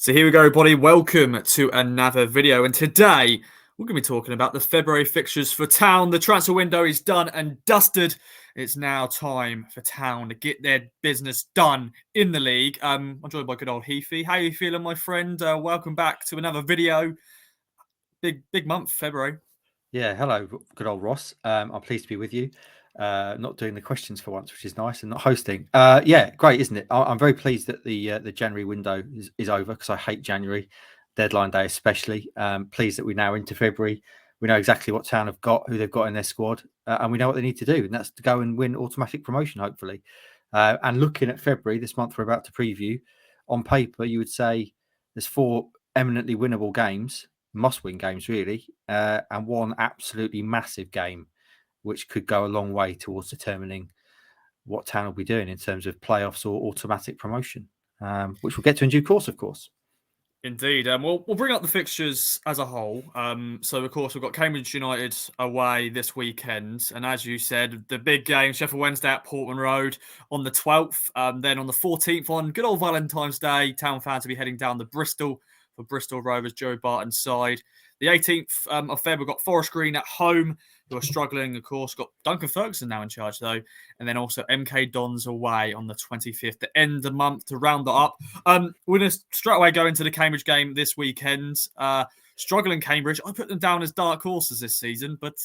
So here we go, everybody. Welcome to another video. And today we're going to be talking about the February fixtures for Town. The transfer window is done and dusted. It's now time for Town to get their business done in the league. I'm joined by good old Heathy. How are you feeling, my friend? Welcome back to another video. Big month, February. Yeah, hello, good old Ross. I'm pleased to be with you. Not doing the questions for once, which is nice, and not hosting. Yeah, great, isn't it? I'm very pleased that the January window is over because I hate January, deadline day especially. Pleased that we're now into February. We know exactly what Town have got, who they've got in their squad, and we know what they need to do, and that's to go and win automatic promotion, hopefully. And looking at February, this month we're about to preview, on paper you would say there's 4 eminently winnable games, must-win games really, and one absolutely massive game, which could go a long way towards determining what Town will be doing in terms of playoffs or automatic promotion, which we'll get to in due course, of course. Indeed. We'll bring up the fixtures as a whole. So, of course, we've got Cambridge United away this weekend. And as you said, the big game, Sheffield Wednesday at Portman Road on the 12th. Then on the 14th, on good old Valentine's Day, Town fans will be heading down to Bristol for Bristol Rovers, Joe Barton's side. The 18th of February, we've got Forest Green at home, who are struggling, of course. Got Duncan Ferguson now in charge, though. And then also MK Dons away on the 25th to end the month to round that up. We're going to straight away go into the Cambridge game this weekend. Struggling Cambridge. I put them down as dark horses this season, but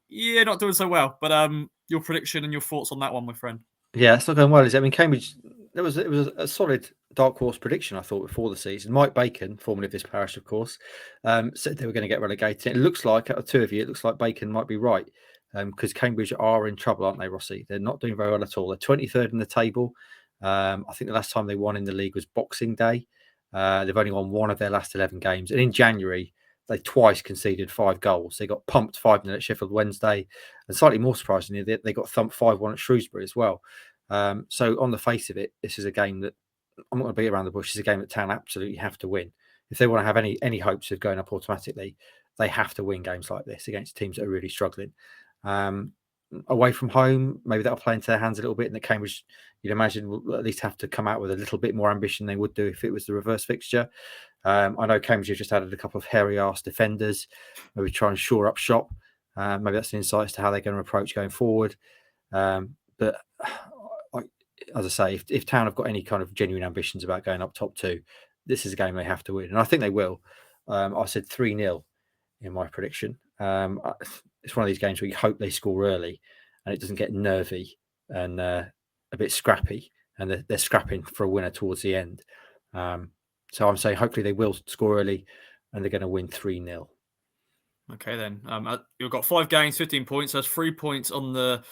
yeah, not doing so well. But your prediction and your thoughts on that one, my friend? Yeah, it's not going well, is it? I mean, Cambridge, it was a solid dark horse prediction, I thought, before the season. Mike Bacon, formerly of this parish, of course, said they were going to get relegated. It looks like, out of two of you, it looks like Bacon might be right, because Cambridge are in trouble, aren't they, Rossi? They're not doing very well at all. They're 23rd in the table. I think the last time they won in the league was Boxing Day. They've only won one of their last 11 games. And in January, they twice conceded 5 goals. They got pumped 5-0 at Sheffield Wednesday. And slightly more surprisingly, they got thumped 5-1 at Shrewsbury as well. So on the face of it, this is a game that, I'm not going to beat around the bush, it's a game that Town absolutely have to win. If they want to have any hopes of going up automatically, they have to win games like this against teams that are really struggling. Away from home, maybe that'll play into their hands a little bit, and that Cambridge, you'd imagine, will at least have to come out with a little bit more ambition than they would do if it was the reverse fixture. I know Cambridge have just added a couple of hairy-ass defenders, maybe try and shore up shop. Maybe that's an insight as to how they're going to approach going forward. But as I say, if Town have got any kind of genuine ambitions about going up top 2, this is a game they have to win. And I think they will. I said 3-0 in my prediction. It's one of these games where you hope they score early and it doesn't get nervy and a bit scrappy, and they're scrapping for a winner towards the end. So I'm saying hopefully they will score early and they're going to win 3-0. Okay, then. You've got 5 games, 15 points. That's 3 points on the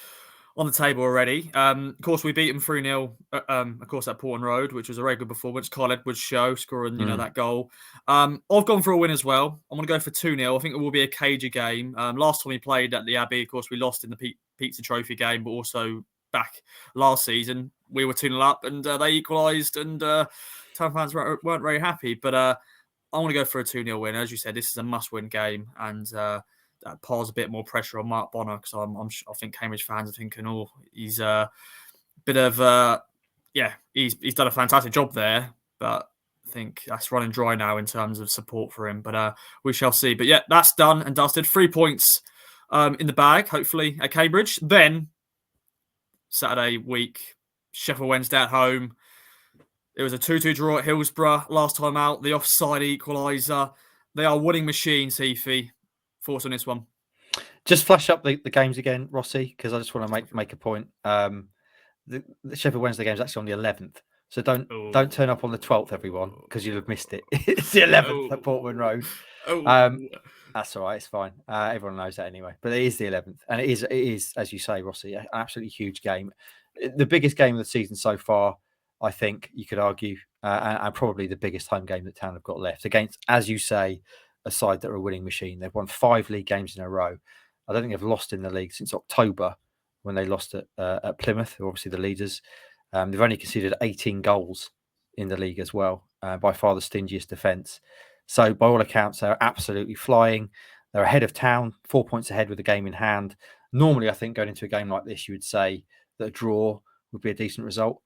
table already. Of course, we beat them 3-0, of course, at Portman Road, which was a very good performance. Kyle Edwards' show, scoring, that goal. I've gone for a win as well. I'm going to go for 2-0. I think it will be a cagey game. Last time we played at the Abbey, of course, we lost in the Pizza Trophy game, but also back last season, we were 2-0 up, and they equalised, and Town fans weren't very happy. But I want to go for a 2-0 win. As you said, this is a must-win game, and that piles a bit more pressure on Mark Bonner, because I think Cambridge fans are thinking, oh, he's a bit of he's done a fantastic job there, but I think that's running dry now in terms of support for him. But we shall see. But yeah, that's done and dusted. 3 points in the bag, hopefully, at Cambridge. Then Saturday week, Sheffield Wednesday at home. It was a 2-2 draw at Hillsborough last time out. The offside equaliser. They are winning machines, Heathy. Thoughts on this one? Just flash up the games again, Rossi, because I just want to make a point. The Sheffield Wednesday game is actually on the 11th, so don't turn up on the 12th, everyone, because you'll have missed it. It's the 11th at Portman Road. That's all right, it's fine. Everyone knows that anyway. But it is the 11th, and it is, as you say, Rossi, an absolutely huge game, the biggest game of the season so far, I think you could argue, and probably the biggest home game that Town have got left against, as you say, a side that are a winning machine. They've won 5 league games in a row. I don't think they've lost in the league since October, when they lost at Plymouth, who are obviously the leaders. They've only conceded 18 goals in the league as well, by far the stingiest defence. So by all accounts, they're absolutely flying. They're ahead of Town, 4 points ahead with the game in hand. Normally, I think going into a game like this, you would say that a draw would be a decent result.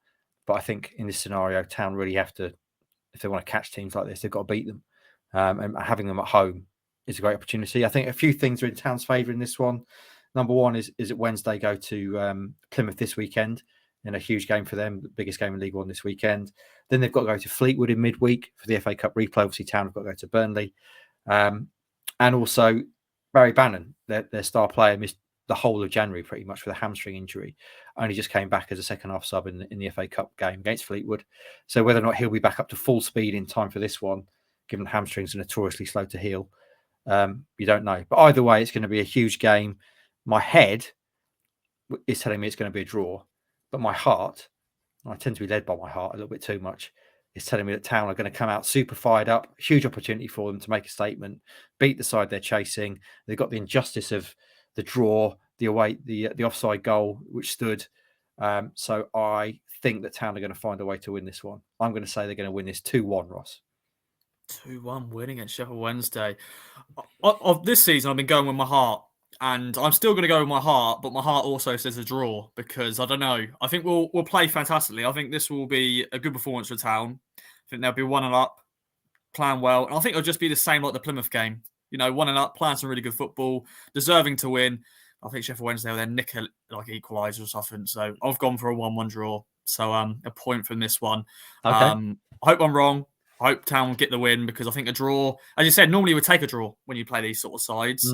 But I think in this scenario, Town really have to if they want to catch teams like this, they've got to beat them. And having them at home is a great opportunity. I think a few things are in Town's favour in this one. Number one is that Wednesday go to Plymouth this weekend in a huge game for them, the biggest game in League One this weekend. Then they've got to go to Fleetwood in midweek for the FA Cup replay. Obviously, Town have got to go to Burnley. And also Barry Bannon, their star player, missed the whole of January pretty much with a hamstring injury. Only just came back as a second half sub in the FA Cup game against Fleetwood. So whether or not he'll be back up to full speed in time for this one, given hamstrings are notoriously slow to heal, you don't know. But either way, it's going to be a huge game. My head is telling me it's going to be a draw, but my heart, I tend to be led by my heart a little bit too much, is telling me that Town are going to come out super fired up. Huge opportunity for them to make a statement, beat the side they're chasing. They've got the injustice of the draw, the offside goal, which stood. So I think that Town are going to find a way to win this one. I'm going to say they're going to win this 2-1, Ross. 2-1 win against Sheffield Wednesday. Of this season, I've been going with my heart. And I'm still going to go with my heart, but my heart also says a draw because I don't know. I think we'll play fantastically. I think this will be a good performance for Town. I think they'll be 1-up, playing well. And I think it'll just be the same like the Plymouth game. 1-up, playing some really good football, deserving to win. I think Sheffield Wednesday will then nick a equaliser or something. So I've gone for a 1-1 draw. So a point from this one. Okay. I hope I'm wrong. I hope Town will get the win because I think a draw, as you said, normally you would take a draw when you play these sort of sides.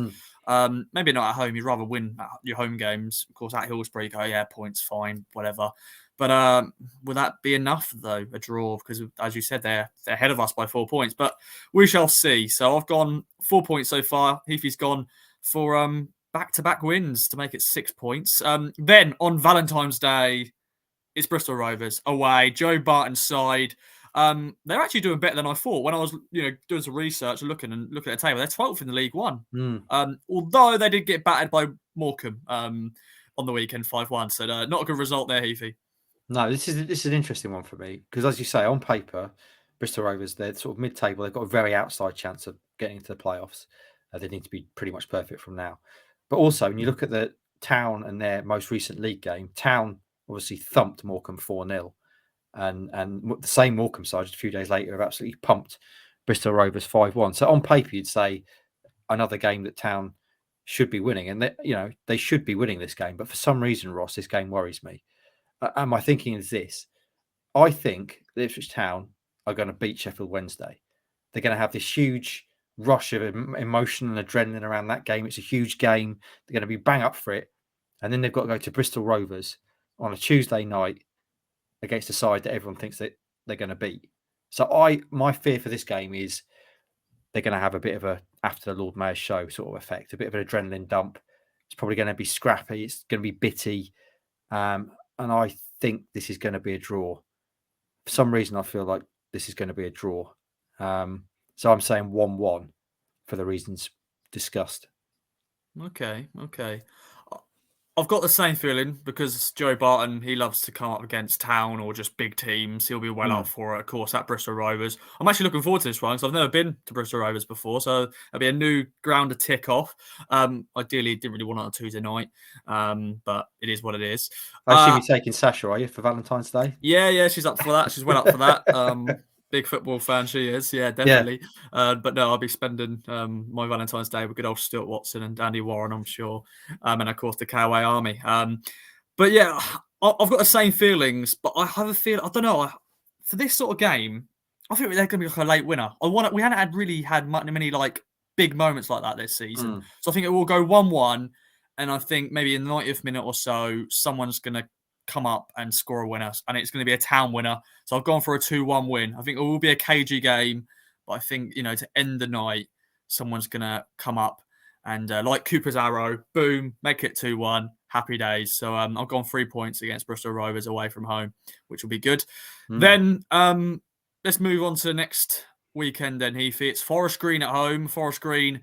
Maybe not at home. You'd rather win at your home games. Of course, at Hillsborough, you go, yeah, points, fine, whatever. But would that be enough, though, a draw? Because, as you said, they're ahead of us by 4 points. But we shall see. So I've gone 4 points so far. Heafy's gone for back-to-back wins to make it 6 points. Then, on Valentine's Day, it's Bristol Rovers away. Joe Barton's side. They're actually doing better than I thought. When I was, doing some research and looking at the table, they're 12th in the League One. Although they did get battered by Morecambe on the weekend, 5-1. So not a good result there, Heafy. No, this is an interesting one for me because, as you say, on paper, Bristol Rovers, they're sort of mid-table. They've got a very outside chance of getting into the playoffs. They need to be pretty much perfect from now. But also, when you look at the Town and their most recent league game, Town obviously thumped Morecambe 4-0. And the same Morecambe side just a few days later have absolutely pumped Bristol Rovers 5-1. So on paper, you'd say another game that Town should be winning. And they should be winning this game. But for some reason, Ross, this game worries me. And my thinking is this. I think the Ipswich Town are going to beat Sheffield Wednesday. They're going to have this huge rush of emotion and adrenaline around that game. It's a huge game. They're going to be bang up for it. And then they've got to go to Bristol Rovers on a Tuesday night against a side that everyone thinks that they're going to beat. So my fear for this game is they're going to have a bit of a after the Lord Mayor's show sort of effect, a bit of an adrenaline dump. It's probably going to be scrappy. It's going to be bitty. And I think this is going to be a draw. For some reason, I feel like this is going to be a draw. So I'm saying 1-1 for the reasons discussed. Okay. I've got the same feeling because Joe Barton, he loves to come up against Town or just big teams. He'll be well up for it, of course, at Bristol Rovers. I'm actually looking forward to this one because I've never been to Bristol Rovers before, so it'll be a new ground to tick off. Ideally, didn't really want it on a Tuesday night, but it is what it is. I assume you're taking Sasha, are you, for Valentine's Day? Yeah, she's up for that. She's well up for that. Big football fan she is, yeah, definitely. Yeah. But no, I'll be spending my Valentine's Day with good old Stuart Watson and Andy Warren, I'm sure, and of course the KOA Army. But yeah, I've got the same feelings, but I have a feel I don't know for this sort of game. I think they're going to be like a late winner. We hadn't really had many like big moments like that this season, so I think it will go 1-1, and I think maybe in the 90th minute or so, someone's going to come up and score a winner, and it's going to be a Town winner. So I've gone for a 2-1 win. I think it will be a cagey game, but I think, to end the night, someone's going to come up and like Cooper's arrow, boom, make it 2-1, happy days. So I've gone 3 points against Bristol Rovers away from home, which will be good. Then let's move on to the next weekend then, Heafy. It's Forest Green at home. Forest Green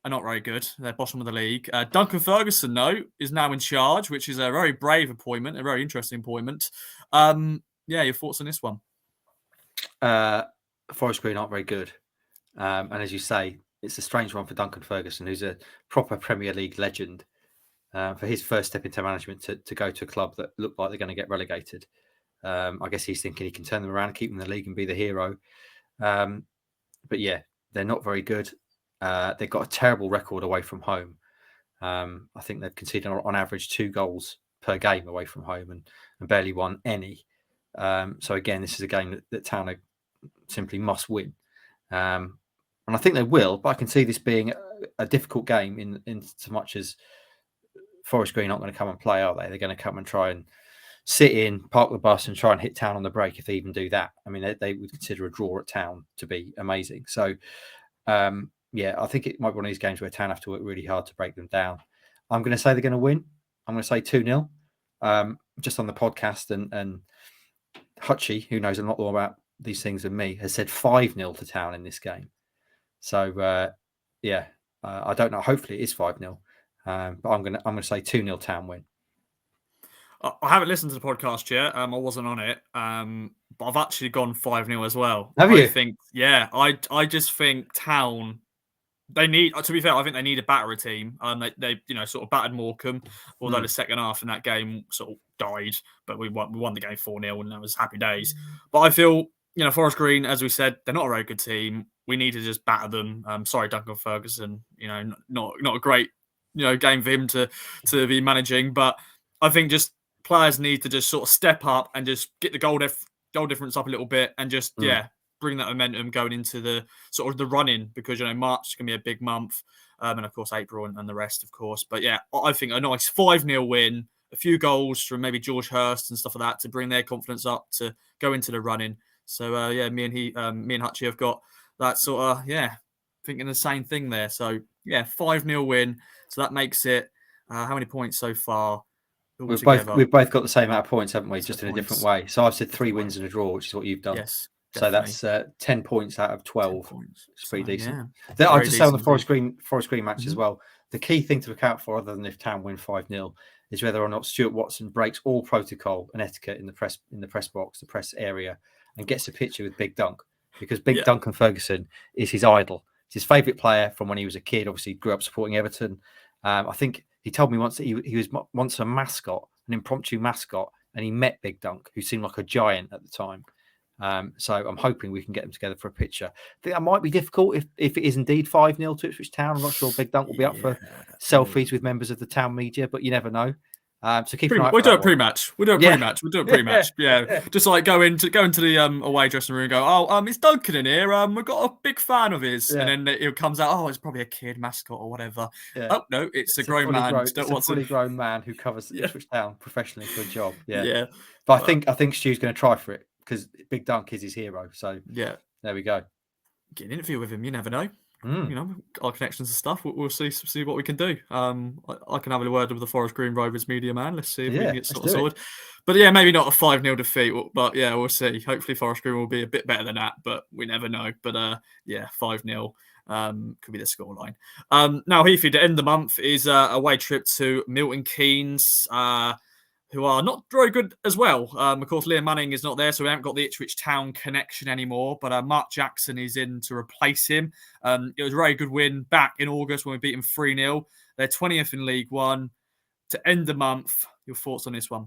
are not very good. They're bottom of the league. Duncan Ferguson, though, is now in charge, which is a very brave appointment, a very interesting appointment. Your thoughts on this one? Forest Green aren't very good. And as you say, it's a strange one for Duncan Ferguson, who's a proper Premier League legend, for his first step into management to go to a club that looked like they're going to get relegated. I guess he's thinking he can turn them around, keep them in the league and be the hero. But yeah, they're not very good. They've got a terrible record away from home. I think they've conceded on average 2 goals per game away from home and barely won any. So again, this is a game that Town simply must win. And I think they will, but I can see this being a difficult game in so much as Forest Green aren't going to come and play, are they? They're going to come and try and sit in, park the bus and try and hit Town on the break if they even do that. I mean, they would consider a draw at Town to be amazing. So, I think it might be one of these games where Town have to work really hard to break them down. I'm going to say they're going to win. I'm going to say 2-0. Just on the podcast, and Hutchie, who knows a lot more about these things than me, has said 5-0 to Town in this game. So, I don't know. Hopefully it is 5-0. But I'm going to say 2-0 Town win. I haven't listened to the podcast yet. I wasn't on it. But I've actually gone 5-0 as well. Have you? I just think Town, they need, to be fair, I think they need a batterer team. They sort of battered Morecambe, although the second half in that game sort of died, but we won the game 4-0 and that was happy days. But I feel, Forest Green, as we said, they're not a very good team. We need to just batter them. Sorry, Duncan Ferguson, not a great, game for him to be managing, but I think just players need to just sort of step up and just get the goal difference up a little bit and just, bring that momentum going into the sort of the run-in, because, March is going to be a big month. And of course, April and the rest, of course. But yeah, I think a nice 5-0 win, a few goals from maybe George Hurst and stuff like that to bring their confidence up to go into the run-in. So me and Hutchie have got that sort of, thinking the same thing there. So yeah, 5-0 win. So that makes it, how many points so far? We've both got the same amount of points, haven't we? Just in a different way. So I've said 3 wins and a draw, which is what you've done. Yes. Definitely. So that's 10 points out of 12. It's pretty decent. Yeah. I'll just say on the Forest Green match as well, the key thing to look out for, other than if Town win 5-0, is whether or not Stuart Watson breaks all protocol and etiquette in the press box, the press area, and gets a picture with Big Dunk, because Duncan Ferguson is his idol. It's his favourite player from when he was a kid. Obviously, grew up supporting Everton. I think he told me once that he was once a mascot, an impromptu mascot, and he met Big Dunk, who seemed like a giant at the time. So I'm hoping we can get them together for a picture. I think that might be difficult if it is indeed 5-0 to Ipswich Town. I'm not sure Big Dunk will be up for selfies with members of the Town media, but you never know. So keep an eye out. We'll do a pre-match. Yeah. Just like go into the away dressing room and go, it's Duncan in here. We've got a big fan of his, and then it comes out, it's probably a kid mascot or whatever. Yeah. Oh no, it's a grown man. It's a fully grown man who covers Ipswich Town professionally for a job. Yeah. But I think Stu's going to try for it, because Big Dunk is his hero. So there we go. Get an interview with him. You never know. Our connections and stuff. We'll see what we can do. I can have a word with the Forest Green Rovers media man. Let's see if we can get sorted. But maybe not a 5-0 defeat. But we'll see. Hopefully Forest Green will be a bit better than that, but we never know. But 5-0 could be the scoreline. Now, Heathy, to end the month is a away trip to Milton Keynes, who are not very good as well. Of course, Liam Manning is not there, so we haven't got the Ipswich Town connection anymore. But Mark Jackson is in to replace him. It was a very good win back in August when we beat them 3-0. They're 20th in League One. To end the month, your thoughts on this one?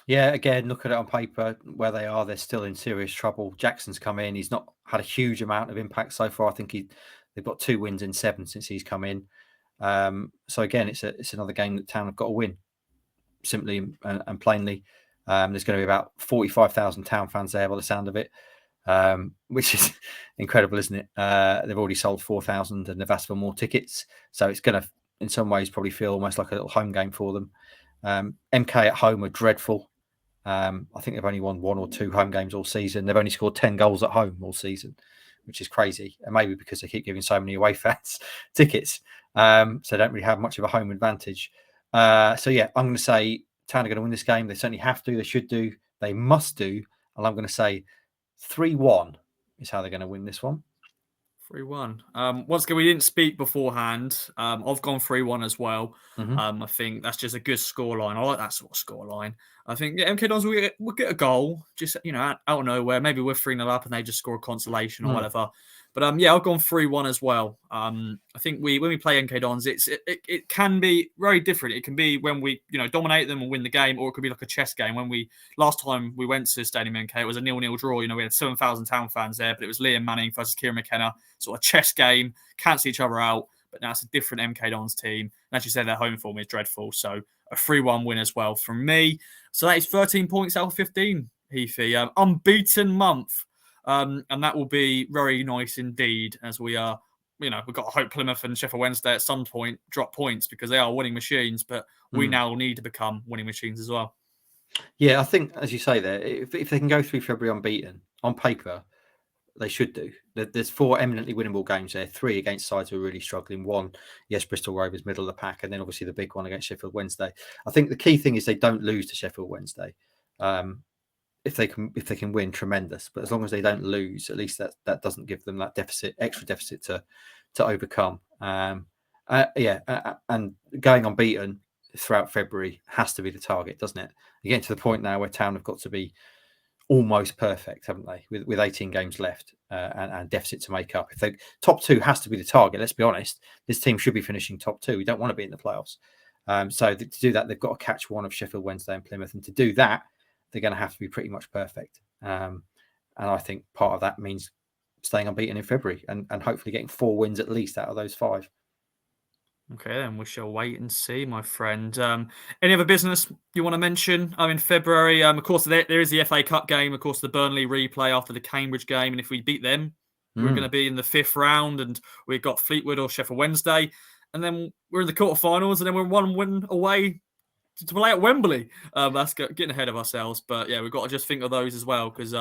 Yeah, again, look at it on paper where they are. They're still in serious trouble. Jackson's come in. He's not had a huge amount of impact so far. I think they've got 2 wins in 7 since he's come in. So again, it's another game that Town have got to win, simply and plainly. There's going to be about 45,000 Town fans there by the sound of it, which is incredible, isn't it? They've already sold 4,000 and they've asked for more tickets. So it's going to, in some ways, probably feel almost like a little home game for them. MK at home are dreadful. I think they've only won 1 or 2 home games all season. They've only scored 10 goals at home all season, which is crazy. And maybe because they keep giving so many away fans tickets. So they don't really have much of a home advantage. I'm going to say Town are going to win this game. They certainly have to. They should do. They must do. And I'm going to say 3-1 is how they're going to win this one. 3-1. Once again, we didn't speak beforehand. I've gone 3-1 as well. I think that's just a good scoreline. I like that sort of scoreline. I think MK Dons will get a goal, just out of nowhere. Maybe we're 3-0 up and they just score a consolation or whatever. But yeah, I've gone 3-1 as well. I think when we play MK Dons, it can be very different. It can be when we dominate them and win the game, or it could be like a chess game. Last time we went to Stadium MK, it was a 0-0 draw. We had 7,000 Town fans there, but it was Liam Manning versus Kieran McKenna, sort of chess game, cancel each other out. But now it's a different MK Dons team. And as you said, their home form is dreadful. So a 3-1 win as well from me. So that is 13 points out of 15, Heathy. Unbeaten month. And that will be very nice indeed, as we are, we've got to hope Plymouth and Sheffield Wednesday at some point drop points because they are winning machines, but we now need to become winning machines as well. Yeah, I think, as you say there, if they can go through February unbeaten, on paper, they should do. There's 4 eminently winnable games there, 3 against sides who are really struggling. 1, yes, Bristol Rovers, middle of the pack, and then obviously the big one against Sheffield Wednesday. I think the key thing is they don't lose to Sheffield Wednesday. If they can win, tremendous. But as long as they don't lose, at least that doesn't give them that extra deficit to overcome. And going unbeaten throughout February has to be the target, doesn't it? You're getting to the point now where Town have got to be almost perfect, haven't they? With 18 games left and deficit to make up. If they top 2 has to be the target. Let's be honest. This team should be finishing top 2. We don't want to be in the playoffs. So to do that, they've got to catch one of Sheffield Wednesday and Plymouth, and to do that, they're going to have to be pretty much perfect. And I think part of that means staying unbeaten in February and hopefully getting 4 wins at least out of those 5. Okay, then we shall wait and see, my friend. Any other business you want to mention? In February, of course, there is the FA Cup game. Of course, the Burnley replay after the Cambridge game. And if we beat them, we're going to be in the 5th round. And we've got Fleetwood or Sheffield Wednesday. And then we're in the quarterfinals. And then we're 1 win away to play at Wembley. That's getting ahead of ourselves. But yeah, we've got to just think of those as well because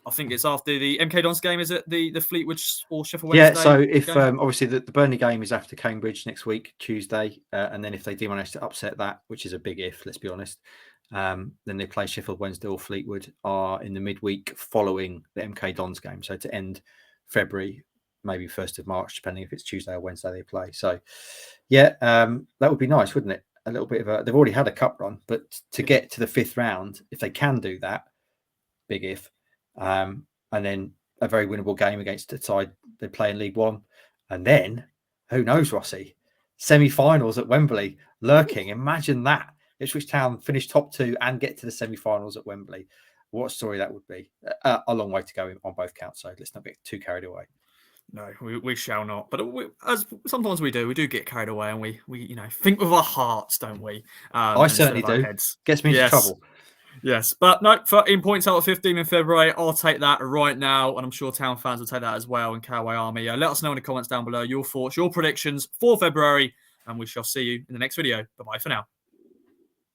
I think it's after the MK Dons game, is it? The Fleetwood or Sheffield Wednesday? Yeah, so if obviously the Burnley game is after Cambridge next week, Tuesday, and then if they do manage to upset that, which is a big if, let's be honest, then they play Sheffield Wednesday or Fleetwood are in the midweek following the MK Dons game. So to end February, maybe 1st of March, depending if it's Tuesday or Wednesday they play. So yeah, that would be nice, wouldn't it? A little bit of they've already had a cup run, but to get to the 5th round, if they can do that, big if. And then a very winnable game against the side they play in League One. And then, who knows, Rossi? Semi-finals at Wembley, lurking. Imagine that. Ipswich Town finish top 2 and get to the semi-finals at Wembley. What a story that would be. A long way to go on both counts, so let's not get too carried away. No, we shall not. But as sometimes we do get carried away and we think with our hearts, don't we? I certainly do. Gets me into trouble. Yes, but no, 13 points out of 15 in February. I'll take that right now, and I'm sure Town fans will take that as well. And Coway Army, let us know in the comments down below your thoughts, your predictions for February, and we shall see you in the next video. Bye-bye for now.